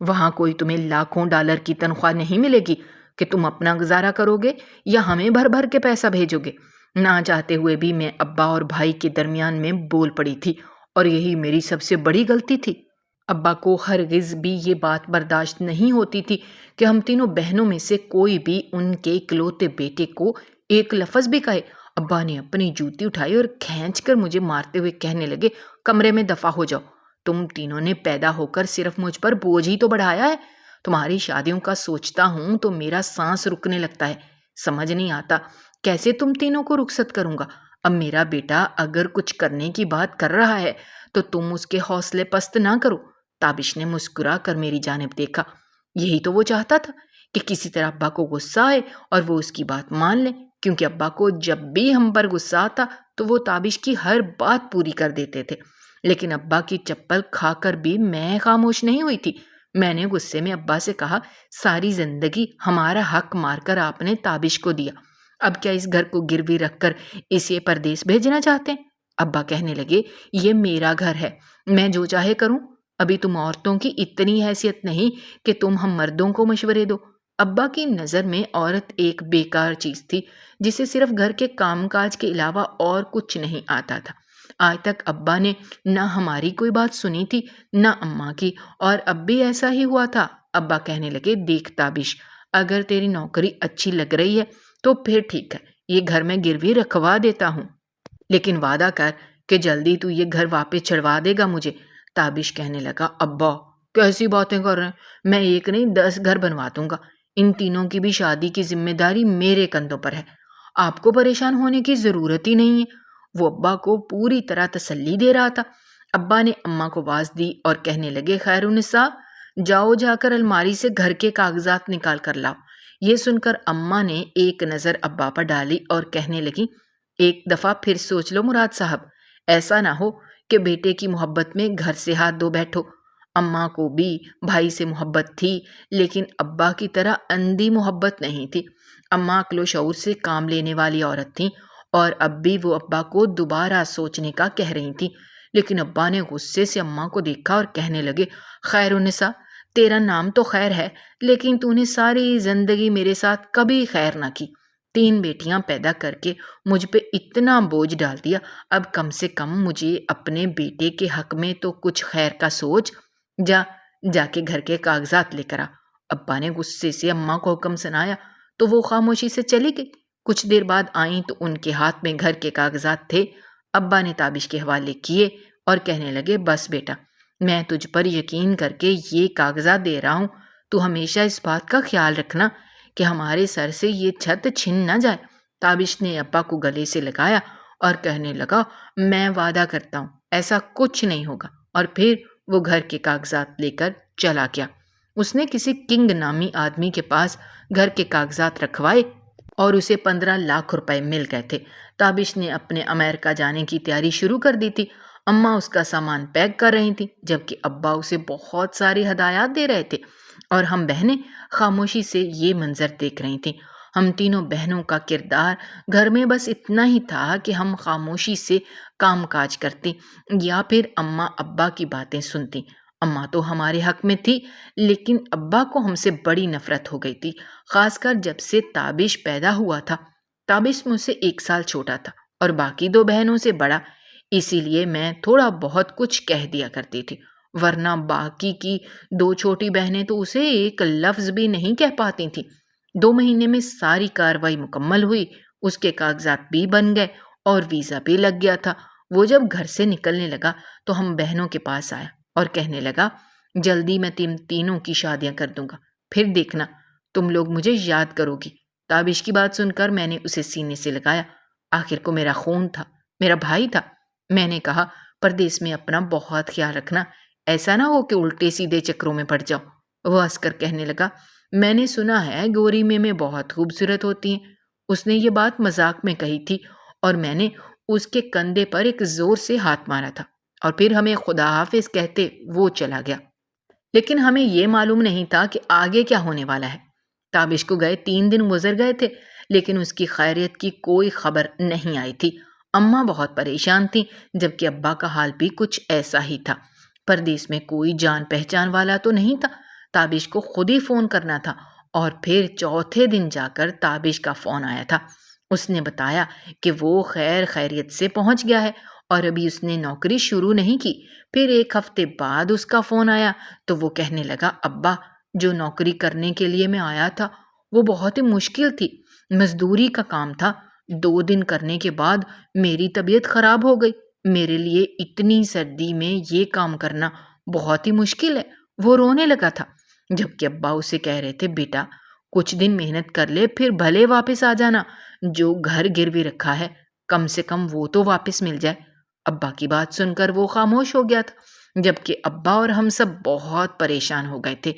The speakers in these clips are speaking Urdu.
وہاں کوئی تمہیں لاکھوں ڈالر کی تنخواہ نہیں ملے گی کہ تم اپنا گزارا کرو گے یا ہمیں بھر بھر کے پیسہ بھیجو گے۔ نہ چاہتے ہوئے بھی میں ابا اور بھائی کے درمیان میں بول پڑی تھی اور یہی میری سب سے بڑی غلطی تھی۔ ابا کو ہرگز بھی یہ بات برداشت نہیں ہوتی تھی کہ ہم تینوں بہنوں میں سے کوئی بھی ان کے اکلوتے بیٹے کو ایک لفظ بھی کہے۔ ابا نے اپنی جوتی اٹھائی اور کھینچ کر مجھے مارتے ہوئے کہنے لگے، کمرے میں دفع ہو جاؤ، تم تینوں نے پیدا ہو کر صرف مجھ پر بوجھ ہی تو بڑھایا ہے۔ تمہاری شادیوں کا سوچتا ہوں تو میرا سانس رکنے لگتا ہے۔ سمجھ نہیں آتا کیسے تم تینوں کو رخصت کروں گا۔ اب میرا بیٹا اگر کچھ کرنے کی بات کر رہا ہے تو تم اس کے حوصلے پست نہ کرو۔ تابش نے مسکرا کر میری جانب دیکھا۔ یہی تو وہ چاہتا تھا کہ کسی طرح ابا کو غصہ آئے اور وہ اس کی بات مان لیں، کیونکہ ابا کو جب بھی ہم پر غصہ آتا تو وہ تابش کی ہر بات پوری کر دیتے تھے۔ لیکن ابا کی چپل کھا کر بھی میں خاموش نہیں ہوئی تھی۔ میں نے غصے میں ابا سے کہا، ساری زندگی ہمارا حق مار کر آپ نے تابش کو دیا، اب کیا اس گھر کو گروی رکھ کر اسے پردیس بھیجنا چاہتے ہیں؟ ابا کہنے لگے، یہ میرا گھر ہے، میں جو چاہے کروں۔ ابھی تم عورتوں کی اتنی حیثیت نہیں کہ تم ہم مردوں کو مشورے دو۔ ابا کی نظر میں عورت ایک بیکار چیز تھی جسے صرف گھر کے کام کاج کے علاوہ اور کچھ نہیں آتا تھا۔ آج تک ابا نے نہ ہماری کوئی بات سنی تھی نہ اماں کی، اور اب بھی ایسا ہی ہوا تھا۔ ابا کہنے لگے، دیکھ تابش، اگر تیری نوکری اچھی لگ رہی ہے تو پھر ٹھیک ہے، یہ گھر میں گروی رکھوا دیتا ہوں، لیکن وعدہ کر کہ جلدی تو یہ گھر واپس چڑھوا دے گا مجھے۔ تابش کہنے لگا، ابا کیسی باتیں کر رہے ہیں، میں ایک نہیں 10 گھر بنوا دوں گا، ان تینوں کی بھی شادی کی ذمہ داری میرے کندھوں پر ہے، آپ کو پریشان ہونے کی ضرورت ہی نہیں ہے۔ وہ ابا کو پوری طرح تسلی دے رہا تھا۔ ابا نے اماں کو آواز دی اور کہنے لگے، خیر النساء، جاؤ جا کر الماری سے گھر کے کاغذات نکال کر لاؤ۔ یہ سن کر اماں نے ایک نظر ابا پر ڈالی اور کہنے لگی، ایک دفعہ پھر سوچ لو مراد صاحب، ایسا نہ ہو کہ بیٹے کی محبت میں گھر سے ہاتھ دھو بیٹھو۔ اماں کو بھی بھائی سے محبت تھی، لیکن ابا کی طرح اندھی محبت نہیں تھی۔ اماں عقل و شعور سے کام لینے والی عورت تھیں اور اب بھی وہ ابا کو دوبارہ سوچنے کا کہہ رہی تھیں، لیکن ابا نے غصے سے اماں کو دیکھا اور کہنے لگے، خیر النساء، تیرا نام تو خیر ہے، لیکن تو نے ساری زندگی میرے ساتھ کبھی خیر نہ کی۔ 3 بیٹیاں پیدا کر کے مجھ پہ اتنا بوجھ ڈال دیا، اب کم سے کم مجھے اپنے بیٹے کے حق میں تو کچھ خیر کا سوچ۔ جا کے گھر کے کاغذات لے کر آ۔ ابا نے غصے سے اماں کو حکم سنایا تو وہ خاموشی سے چلی گئی۔ کچھ دیر بعد آئیں تو ان کے ہاتھ میں گھر کے کاغذات تھے۔ ابا نے تابش کے حوالے کیے اور کہنے لگے، بس بیٹا، میں تجھ پر یقین کر کے یہ کاغذات دے رہا ہوں، تو ہمیشہ اس بات کا خیال رکھنا کہ ہمارے سر سے یہ چھت چھن نہ جائے۔ تابش نے ابا کو گلے سے لگایا اور کہنے لگا، میں وعدہ کرتا ہوں ایسا کچھ نہیں ہوگا، اور پھر وہ گھر کے کاغذات لے کر چلا گیا۔ اس نے کسی کنگ نامی آدمی کے پاس گھر کے کاغذات رکھوائے اور اسے 15 لاکھ روپے مل گئے تھے۔ تابش نے اپنے امریکہ جانے کی تیاری شروع کر دی تھی۔ اماں اس کا سامان پیک کر رہی تھی، جبکہ ابا اسے بہت ساری ہدایات دے رہے تھے، اور ہم بہنیں خاموشی سے یہ منظر دیکھ رہی تھیں۔ ہم تینوں بہنوں کا کردار گھر میں بس اتنا ہی تھا کہ ہم خاموشی سے کام کاج کرتی یا پھر اماں ابا کی باتیں سنتی۔ اماں تو ہمارے حق میں تھی، لیکن ابا کو ہم سے بڑی نفرت ہو گئی تھی، خاص کر جب سے تابش پیدا ہوا تھا۔ تابش مجھ سے 1 سال چھوٹا تھا اور باقی 2 بہنوں سے بڑا، اسی لیے میں تھوڑا بہت کچھ کہہ دیا کرتی تھی، ورنہ باقی کی 2 چھوٹی بہنیں تو اسے ایک لفظ بھی نہیں کہہ پاتی تھیں۔ 2 مہینے میں ساری کاروائی مکمل ہوئی، اس کے کاغذات بھی بن گئے اور ویزا بھی لگ گیا تھا۔ وہ جب گھر سے نکلنے لگا تو ہم بہنوں کے پاس آیا اور کہنے لگا، جلدی میں تینوں کی شادیاں کر دوں گا، پھر دیکھنا تم لوگ مجھے یاد کرو گی۔ تابش کی بات سن کر میں نے اسے سینے سے لگایا، آخر کو میرا خون تھا، میرا بھائی تھا۔ میں نے کہا، پردیس میں اپنا بہت خیال رکھنا، ایسا نہ ہو کہ الٹے سیدھے چکروں میں پڑ جاؤ۔ وہ ہنس کر کہنے لگا، میں نے سنا ہے گوری میں بہت خوبصورت ہوتی ہیں۔ اس نے یہ بات مذاق میں کہی تھی اور میں نے اس کے کندھے پر ایک زور سے ہاتھ مارا تھا، اور پھر ہمیں خدا حافظ کہتے وہ چلا گیا۔ لیکن ہمیں یہ معلوم نہیں تھا کہ آگے کیا ہونے والا ہے۔ تابش کو گئے 3 دن گزر گئے تھے، لیکن اس کی خیریت کی کوئی خبر نہیں آئی تھی۔ اماں بہت پریشان تھیں، جبکہ ابا کا حال بھی کچھ ایسا ہی تھا۔ پردیس میں کوئی جان پہچان والا تو نہیں تھا۔ تابش کو خود ہی فون کرنا تھا، اور پھر چوتھے دن جا کر تابش کا فون آیا تھا۔ اس نے بتایا کہ وہ خیر خیریت سے پہنچ گیا ہے اور ابھی اس نے نوکری شروع نہیں کی۔ پھر ایک ہفتے بعد اس کا فون آیا تو وہ کہنے لگا، ابا، جو نوکری کرنے کے لیے میں آیا تھا وہ بہت ہی مشکل تھی، مزدوری کا کام تھا۔ 2 دن کرنے کے بعد میری طبیعت خراب ہو گئی۔ میرے لیے اتنی سردی میں یہ کام کرنا بہت ہی مشکل ہے۔ وہ رونے لگا تھا، جبکہ ابا اسے کہہ رہے تھے، بیٹا کچھ دن محنت کر لے، پھر بھلے واپس آ جانا۔ جو گھر گروی رکھا ہے کم سے کم وہ تو واپس مل جائے۔ ابا کی بات سن کر وہ خاموش ہو گیا تھا، جبکہ ابا اور ہم سب بہت پریشان ہو گئے تھے،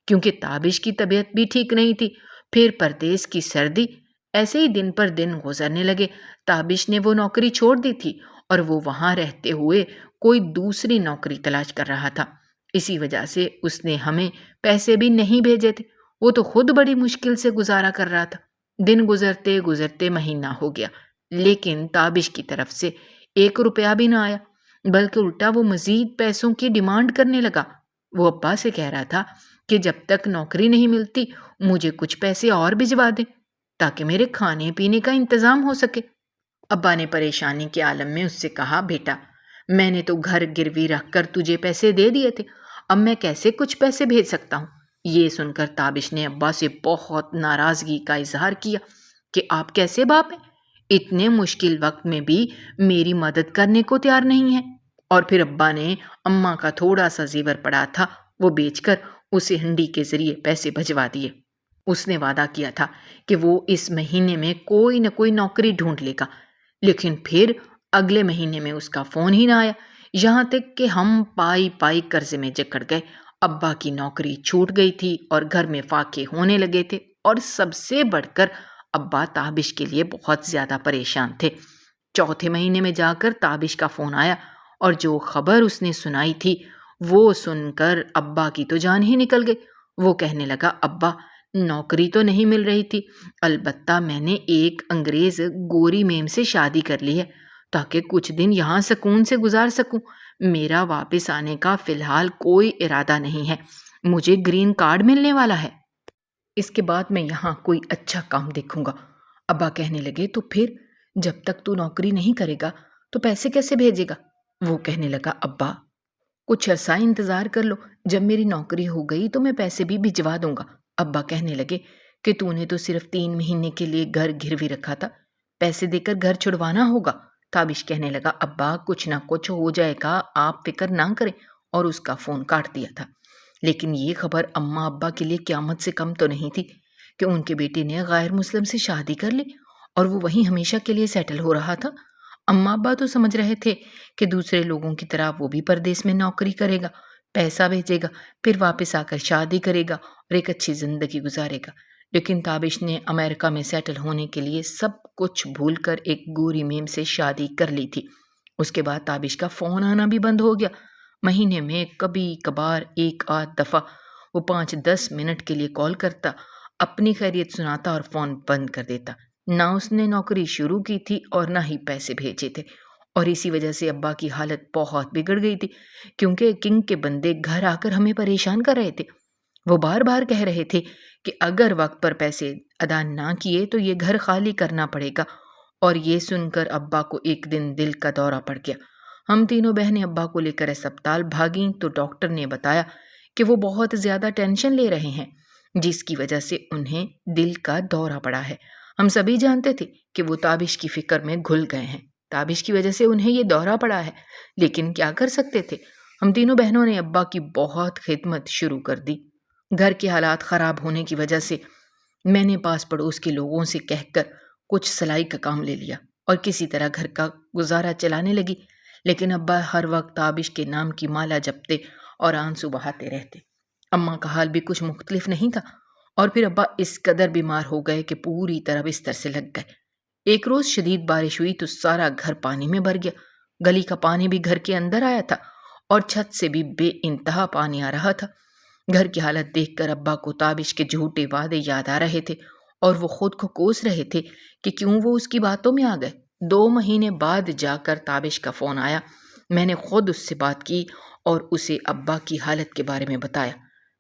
کیونکہ تابش کی طبیعت بھی ٹھیک نہیں تھی۔ پھر پردیس کی سردی، ایسے ہی دن پر دن گزرنے لگے۔ تابش نے وہ نوکری چھوڑ دی تھی اور وہ وہاں رہتے ہوئے کوئی دوسری نوکری تلاش کر رہا تھا۔ اسی وجہ سے اس نے ہمیں پیسے بھی نہیں بھیجے تھے۔ وہ تو خود بڑی مشکل سے گزارا کر رہا تھا۔ دن گزرتے گزرتے مہینہ ہو گیا، لیکن تابش کی طرف سے 1 روپیہ بھی نہ آیا، بلکہ الٹا وہ مزید پیسوں کی ڈیمانڈ کرنے لگا۔ وہ ابا سے کہہ رہا تھا کہ جب تک نوکری نہیں ملتی مجھے کچھ پیسے اور بھجوا دیں تاکہ میرے کھانے پینے کا انتظام ہو سکے۔ ابا نے پریشانی کے عالم میں اس سے کہا، بیٹا میں نے تو گھر گروی رکھ کر تجھے پیسے دے دیے تھے، اب میں کیسے کچھ پیسے بھیج سکتا ہوں؟ یہ سن کر تابش نے ابا سے بہت ناراضگی کا اظہار کیا کہ آپ کیسے باپ ہیں، اتنے مشکل وقت میں بھی میری مدد کرنے کو تیار نہیں ہیں۔ اور پھر ابا نے اماں کا تھوڑا سا زیور پڑا تھا وہ بیچ کر اسے ہنڈی کے ذریعے پیسے بھجوا دیے۔ اس نے وعدہ کیا تھا کہ وہ اس مہینے میں کوئی نہ کوئی نوکری ڈھونڈ لے گا، لیکن پھر اگلے مہینے میں اس کا فون ہی نہ آیا، یہاں تک کہ ہم پائی پائی قرضے میں جکڑ گئے۔ ابا کی نوکری چھوٹ گئی تھی اور گھر میں فاقے ہونے لگے تھے، اور سب سے بڑھ کر ابا تابش کے لیے بہت زیادہ پریشان تھے۔ چوتھے مہینے میں جا کر تابش کا فون آیا، اور جو خبر اس نے سنائی تھی وہ سن کر ابا کی تو جان ہی نکل گئی۔ وہ کہنے لگا، ابا نوکری تو نہیں مل رہی تھی، البتہ میں نے ایک انگریز گوری میم سے شادی کر لی ہے تاکہ کچھ دن یہاں سکون سے گزار سکوں۔ میرا واپس آنے کا فی الحال کوئی ارادہ نہیں ہے، مجھے گرین کارڈ ملنے والا ہے، اس کے بعد میں یہاں کوئی اچھا کام دیکھوں گا۔ ابا کہنے لگے، تو پھر جب تک تو نوکری نہیں کرے گا تو پیسے کیسے بھیجے گا؟ وہ کہنے لگا، ابا کچھ عرصہ انتظار کر لو، جب میری نوکری ہو گئی تو میں پیسے بھی بھجوا دوں گا۔ ابا کہنے لگے کہ تو نے تو صرف 3 مہینے کے لیے گھر گروی رکھا تھا، پیسے دے کر گھر چھڑوانا ہوگا۔ تابش کہنے لگا، ابا کچھ نہ کچھ ہو جائے گا، آپ فکر نہ کریں، اور اس کا فون کاٹ دیا تھا۔ لیکن یہ خبر اماں ابا کے لیے قیامت سے کم تو نہیں تھی کہ ان کے بیٹے نے غیر مسلم سے شادی کر لی اور وہ وہیں ہمیشہ کے لیے سیٹل ہو رہا تھا۔ اماں ابا تو سمجھ رہے تھے کہ دوسرے لوگوں کی طرح وہ بھی پردیس میں نوکری کرے گا، پیسہ بھیجے گا، پھر واپس آ کر شادی کرے گا اور ایک اچھی زندگی گزارے گا۔ لیکن تابش نے امریکہ میں سیٹل ہونے کے لیے سب کچھ بھول کر ایک گوری میم سے شادی کر لی تھی۔ اس کے بعد تابش کا فون آنا بھی بند ہو گیا۔ مہینے میں کبھی کبھار 1 آدھ دفعہ وہ 5-10 منٹ کے لیے کال کرتا، اپنی خیریت سناتا اور فون بند کر دیتا۔ نہ اس نے نوکری شروع کی تھی اور نہ ہی پیسے بھیجے تھے، اور اسی وجہ سے ابا کی حالت بہت بگڑ گئی تھی، کیونکہ کنگ کے بندے گھر آ کر ہمیں پریشان کر رہے تھے۔ وہ بار بار کہہ رہے تھے کہ اگر وقت پر پیسے ادا نہ کیے تو یہ گھر خالی کرنا پڑے گا، اور یہ سن کر ابا کو ایک دن دل کا دورہ پڑ گیا۔ ہم تینوں بہنیں ابا کو لے کر اسپتال بھاگیں تو ڈاکٹر نے بتایا کہ وہ بہت زیادہ ٹینشن لے رہے ہیں، جس کی وجہ سے انہیں دل کا دورہ پڑا ہے۔ ہم سبھی جانتے تھے کہ وہ تابش کی فکر میں گھل گئے ہیں، تابش کی وجہ سے انہیں یہ دورہ پڑا ہے، لیکن کیا کر سکتے تھے؟ ہم تینوں بہنوں نے ابا کی بہت خدمت شروع کر دی۔ گھر کے حالات خراب ہونے کی وجہ سے میں نے پاس پڑوس کے لوگوں سے کہہ کر کچھ سلائی کا کام لے لیا اور کسی طرح گھر کا گزارا چلانے لگی، لیکن ابا ہر وقت تابش کے نام کی مالا جپتے اور آنسو بہاتے رہتے۔ اماں کا حال بھی کچھ مختلف نہیں تھا، اور پھر ابا اس قدر بیمار ہو گئے کہ پوری طرح بستر سے لگ گئے۔ ایک روز شدید بارش ہوئی تو سارا گھر پانی میں بھر گیا، گلی کا پانی بھی گھر کے اندر آیا تھا اور چھت سے بھی بے انتہا پانی آ رہا تھا۔ گھر کی حالت دیکھ کر ابا کو تابش کے جھوٹے وعدے یاد آ رہے تھے، اور وہ خود کو کوس رہے تھے کہ کیوں وہ اس کی باتوں میں آ گئے۔ 2 مہینے بعد جا کر تابش کا فون آیا۔ میں نے خود اس سے بات کی اور اسے ابا کی حالت کے بارے میں بتایا۔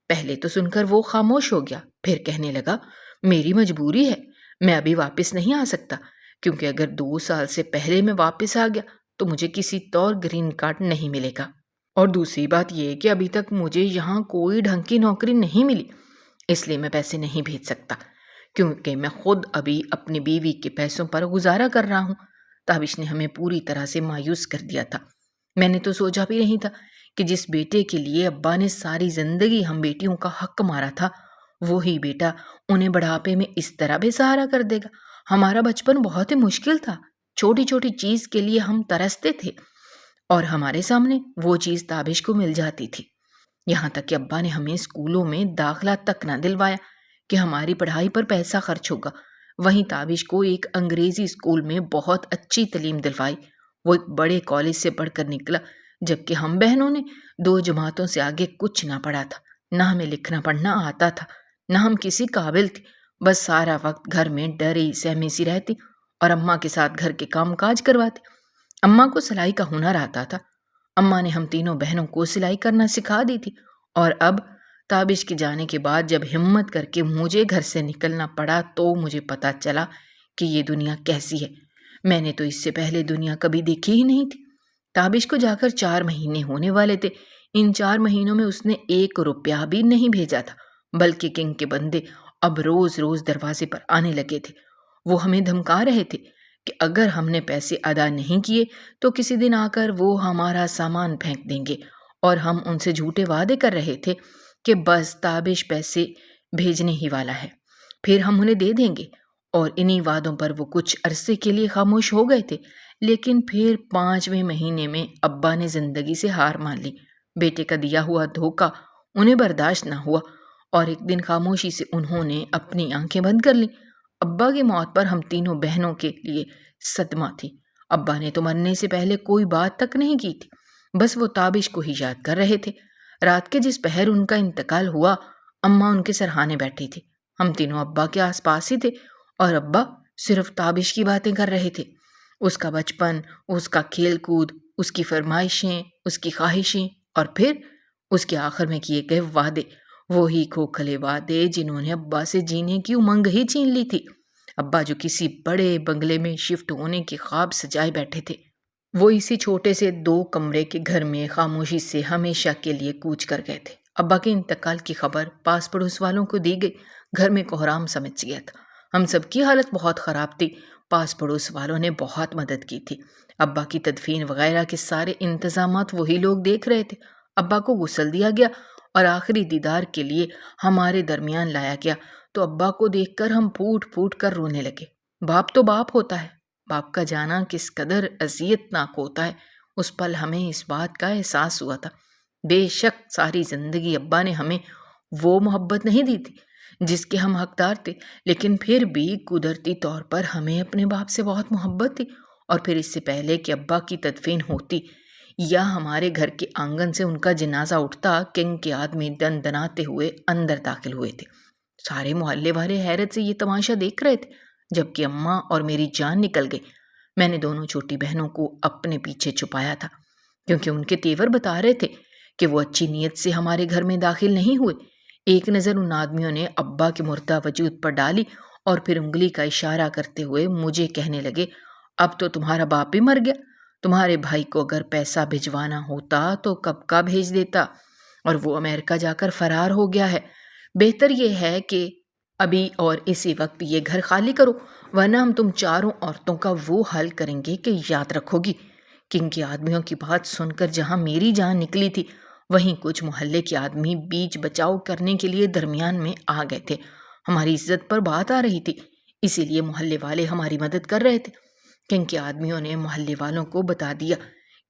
پہلے تو سن کر وہ خاموش ہو گیا، پھر کہنے لگا، میری مجبوری ہے، میں ابھی واپس نہیں آ سکتا، کیونکہ اگر 2 سال سے پہلے میں واپس آ گیا تو مجھے کسی طور گرین کارڈ نہیں ملے گا، اور دوسری بات یہ کہ ابھی تک مجھے یہاں کوئی ڈھنگ کی نوکری نہیں ملی، اس لیے میں پیسے نہیں بھیج سکتا، کیونکہ میں خود ابھی اپنی بیوی کے پیسوں پر گزارا کر رہا ہوں۔ تابش نے ہمیں پوری طرح سے مایوس کر دیا تھا۔ میں نے تو سوچا بھی نہیں تھا کہ جس بیٹے کے لیے ابا نے ساری زندگی ہم بیٹیوں کا حق مارا تھا، وہی بیٹا انہیں بڑھاپے میں اس طرح بے سہارا کر دے گا۔ ہمارا بچپن بہت ہی مشکل تھا، چھوٹی چھوٹی چیز کے لیے ہم ترستے تھے، اور ہمارے سامنے وہ چیز تابش کو مل جاتی تھی۔ یہاں تک کہ ابا نے ہمیں اسکولوں میں داخلہ تک نہ دلوایا کہ ہماری پڑھائی پر پیسہ خرچ ہوگا۔ وہیں تابش کو ایک انگریزی اسکول میں بہت اچھی تعلیم دلوائی، وہ ایک بڑے کالج سے پڑھ کر نکلا، جبکہ ہم بہنوں نے 2 جماعتوں سے آگے کچھ نہ پڑھا تھا، نہ ہمیں لکھنا پڑھنا آتا تھا، نہ ہم کسی قابل تھے، بس سارا وقت گھر میں ڈری سہمی سی رہتی اور اماں کے ساتھ گھر کے کام کاج کرواتی۔ اماں کو سلائی کا ہنر آتا تھا، اماں نے ہم تینوں بہنوں کو سلائی کرنا سکھا دی تھی، اور اب تابش کے جانے کے بعد جب ہمت کر کے مجھے گھر سے نکلنا پڑا تو مجھے پتا چلا کہ یہ دنیا کیسی ہے۔ میں نے تو اس سے پہلے دنیا کبھی دیکھی ہی نہیں تھی۔ تابش کو جا کر 4 مہینے ہونے والے تھے، ان 4 مہینوں میں اس نے 1 روپیہ بھی نہیں بھیجا تھا، بلکہ کنگ کے بندے اب روز روز دروازے پر آنے لگے تھے۔ وہ ہمیں دھمکا رہے تھے کہ اگر ہم نے پیسے ادا نہیں کیے تو کسی دن آ کر وہ ہمارا سامان پھینک دیں گے، اور ہم ان سے جھوٹے وعدے کر رہے تھے کہ بس تابش پیسے بھیجنے ہی والا ہے، پھر ہم انہیں دے دیں گے، اور انہی وعدوں پر وہ کچھ عرصے کے لیے خاموش ہو گئے تھے، لیکن پھر 5ویں مہینے میں ابا نے زندگی سے ہار مان لی۔ بیٹے کا دیا ہوا دھوکہ انہیں برداشت نہ ہوا، اور ایک دن خاموشی سے انہوں نے اپنی آنکھیں بند کر لیں۔ ابا کی موت پر ہم تینوں بہنوں کے لیے صدمہ تھی۔ ابا نے تو مرنے سے پہلے کوئی بات تک نہیں کی تھی، بس وہ تابش کو ہی یاد کر رہے تھے۔ رات کے جس پہر ان کا انتقال ہوا، اماں ان کے سرہانے بیٹھی تھی، ہم تینوں ابا کے آس پاس ہی تھے، اور ابا صرف تابش کی باتیں کر رہے تھے، اس کا بچپن، اس کا کھیل کود، اس کی فرمائشیں، اس کی خواہشیں، اور پھر اس کے آخر میں کیے گئے وعدے، وہی کھوکھلے وعدے جنہوں نے ابا سے جینے کی امنگ ہی چھین لی تھی۔ ابا جو کسی بڑے بنگلے میں شفٹ ہونے کے خواب سجائے بیٹھے تھے، وہ اسی چھوٹے سے 2 کمرے کے گھر میں خاموشی سے ہمیشہ کے لیے کوچ کر گئے تھے۔ ابا کے انتقال کی خبر پاس پڑوس والوں کو دی گئی، گھر میں کوہرام سمجھ گیا تھا، ہم سب کی حالت بہت خراب تھی، پاس پڑوس والوں نے بہت مدد کی تھی، ابا کی تدفین وغیرہ کے سارے انتظامات وہی لوگ دیکھ رہے تھے۔ ابا کو غسل دیا گیا اور آخری دیدار کے لیے ہمارے درمیان لایا گیا تو ابا کو دیکھ کر ہم پھوٹ پھوٹ کر رونے لگے۔ باپ تو باپ ہوتا ہے، باپ کا جانا کس قدر اذیت ناک ہوتا ہے، اس پل ہمیں اس بات کا احساس ہوا تھا۔ بے شک ساری زندگی ابا نے ہمیں وہ محبت نہیں دی تھی جس کے ہم حقدار تھے، لیکن پھر بھی قدرتی طور پر ہمیں اپنے باپ سے بہت محبت تھی، اور پھر اس سے پہلے کہ ابا کی تدفین ہوتی یا ہمارے گھر کے آنگن سے ان کا جنازہ اٹھتا، کنگ کے آدمی دن دناتے ہوئے اندر داخل ہوئے تھے۔ سارے محلے والے حیرت سے یہ تماشا دیکھ رہے تھے، جبکہ اماں اور میری جان نکل گئی۔ میں نے دونوں چھوٹی بہنوں کو اپنے پیچھے چھپایا تھا، کیونکہ ان کے تیور بتا رہے تھے کہ وہ اچھی نیت سے ہمارے گھر میں داخل نہیں ہوئے۔ ایک نظر ان آدمیوں نے ابا کے مردہ وجود پر ڈالی اور پھر انگلی کا اشارہ کرتے ہوئے مجھے کہنے لگے، اب تو تمہارا باپ بھی مر گیا، تمہارے بھائی کو اگر پیسہ بھجوانا ہوتا تو کب کا بھیج دیتا، اور وہ امریکہ جا کر فرار ہو گیا ہے۔ بہتر یہ ہے کہ ابھی اور اسی وقت یہ گھر خالی کرو، ورنہ ہم تم چاروں عورتوں کا وہ حل کریں گے کہ یاد رکھو گی۔ کنگ کے آدمیوں کی بات سن کر جہاں میری جان نکلی تھی، وہیں کچھ محلے کے آدمی بیچ بچاؤ کرنے کے لیے درمیان میں آ گئے تھے۔ ہماری عزت پر بات آ رہی تھی، اسی لیے محلے والے ہماری مدد کر رہے تھے۔ کنگ کے آدمیوں نے محلے والوں کو بتا دیا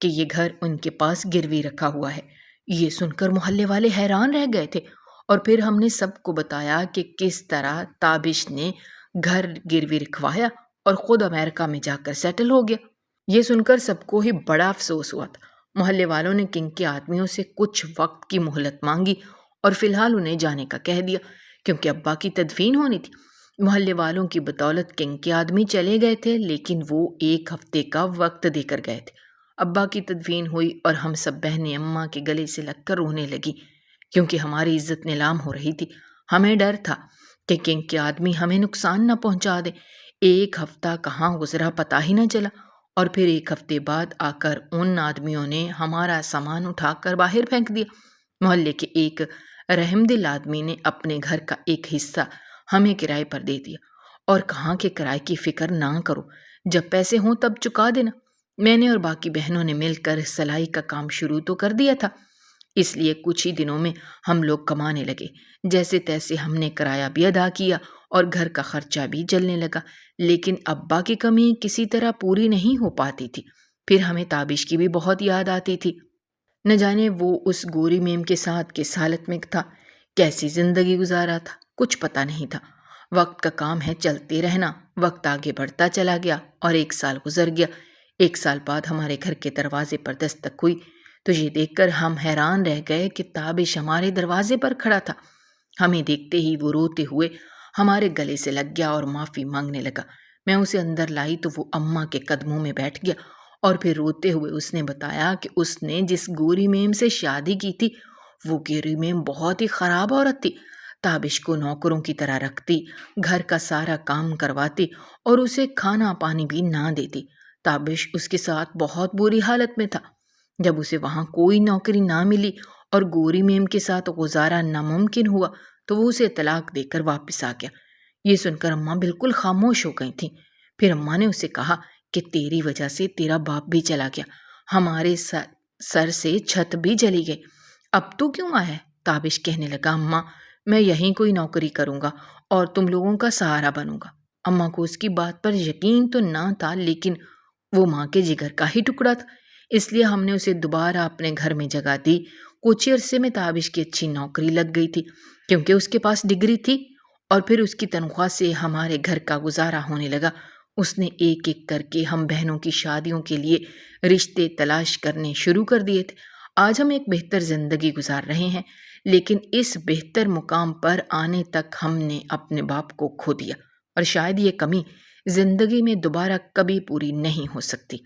کہ یہ گھر ان کے پاس گروی رکھا ہوا ہے۔ یہ سن کر محلے والے حیران رہ گئے تھے، اور پھر ہم نے سب کو بتایا کہ کس طرح تابش نے گھر گروی رکھوایا اور خود امریکہ میں جا کر سیٹل ہو گیا۔ یہ سن کر سب کو ہی بڑا افسوس ہوا تھا۔ محلے والوں نے کنگ کے آدمیوں سے کچھ وقت کی مہلت مانگی اور فی الحال انہیں جانے کا کہہ دیا، کیونکہ ابا کی تدفین ہونی تھی۔ محلے والوں کی بدولت کنگ کے آدمی چلے گئے تھے، لیکن وہ 1 ہفتے کا وقت دے کر گئے تھے۔ ابا کی تدفین ہوئی اور ہم سب بہنیں اماں کے گلے سے لگ کر رونے لگی، کیونکہ ہماری عزت نیلام ہو رہی تھی۔ ہمیں ڈر تھا کہ کنگ کے آدمی ہمیں نقصان نہ پہنچا دے۔ ایک ہفتہ کہاں گزرا پتہ ہی نہ چلا، اور پھر ایک ہفتے بعد آ کر ان آدمیوں نے ہمارا سامان اٹھا کر باہر پھینک دیا۔ محلے کے ایک رحم دل آدمی نے اپنے گھر کا ایک حصہ ہمیں کرائے پر دے دیا اور کہا کہ کرائے کی فکر نہ کرو، جب پیسے ہوں تب چکا دینا۔ میں نے اور باقی بہنوں نے مل کر سلائی کا کام شروع تو کر دیا تھا، اس لیے کچھ ہی دنوں میں ہم لوگ کمانے لگے۔ جیسے تیسے ہم نے کرایہ بھی ادا کیا اور گھر کا خرچہ بھی چلنے لگا، لیکن ابا کی کمی کسی طرح پوری نہیں ہو پاتی تھی۔ پھر ہمیں تابش کی بھی بہت یاد آتی تھی۔ نہ جانے وہ اس گوری میم کے ساتھ کس حالت میں تھا، کیسی زندگی گزارا تھا، کچھ پتہ نہیں تھا۔ وقت کا کام ہے چلتے رہنا۔ وقت آگے بڑھتا چلا گیا اور 1 سال گزر گیا۔ 1 سال بعد ہمارے گھر کے دروازے پر دستک ہوئی تو یہ دیکھ کر ہم حیران رہ گئے کہ تابش ہمارے دروازے پر کھڑا تھا۔ ہمیں دیکھتے ہی وہ روتے ہوئے ہمارے گلے سے لگ گیا اور معافی مانگنے لگا۔ میں اسے اندر لائی تو وہ اماں کے قدموں میں بیٹھ گیا اور پھر روتے ہوئے اس نے بتایا کہ اس نے جس گوری میم سے شادی کی تھی وہ گوری میم بہت ہی خراب عورت تھی۔ تابش کو نوکروں کی طرح رکھتی، گھر کا سارا کام کرواتی اور اسے کھانا پانی بھی نہ دیتی۔ تابش اس کے ساتھ بہت بری حالت میں تھا۔ جب اسے وہاں کوئی نوکری نہ ملی اور گوری میم کے ساتھ گزارا ناممکن ہوا تو وہ اسے طلاق دے کر واپس آ گیا۔ یہ سن کر اماں بالکل خاموش ہو گئی تھیں۔ پھر اماں نے اسے کہا کہ تیری وجہ سے تیرا باپ بھی چلا گیا، ہمارے سر سے چھت بھی جلی گئی، اب تو کیوں آیا ہے؟ تابش کہنے لگا، اماں میں یہیں کوئی نوکری کروں گا اور تم لوگوں کا سہارا بنوں گا۔ اماں کو اس کی بات پر یقین تو نہ تھا، لیکن وہ ماں کے جگر کا ہی ٹکڑا تھا، اس لیے ہم نے اسے دوبارہ اپنے گھر میں جگہ دی۔ کچھ عرصے میں تابش کی اچھی نوکری لگ گئی تھی کیونکہ اس کے پاس ڈگری تھی، اور پھر اس کی تنخواہ سے ہمارے گھر کا گزارا ہونے لگا۔ اس نے ایک ایک کر کے ہم بہنوں کی شادیوں کے لیے رشتے تلاش کرنے شروع کر دیے تھے۔ آج ہم ایک بہتر زندگی گزار رہے ہیں، لیکن اس بہتر مقام پر آنے تک ہم نے اپنے باپ کو کھو دیا، اور شاید یہ کمی زندگی میں دوبارہ کبھی پوری نہیں ہو سکتی۔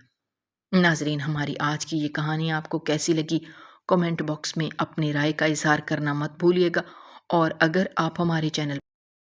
ناظرین، ہماری آج کی یہ کہانی آپ کو کیسی لگی؟ کمنٹ باکس میں اپنی رائے کا اظہار کرنا مت بھولیے گا، اور اگر آپ ہمارے چینل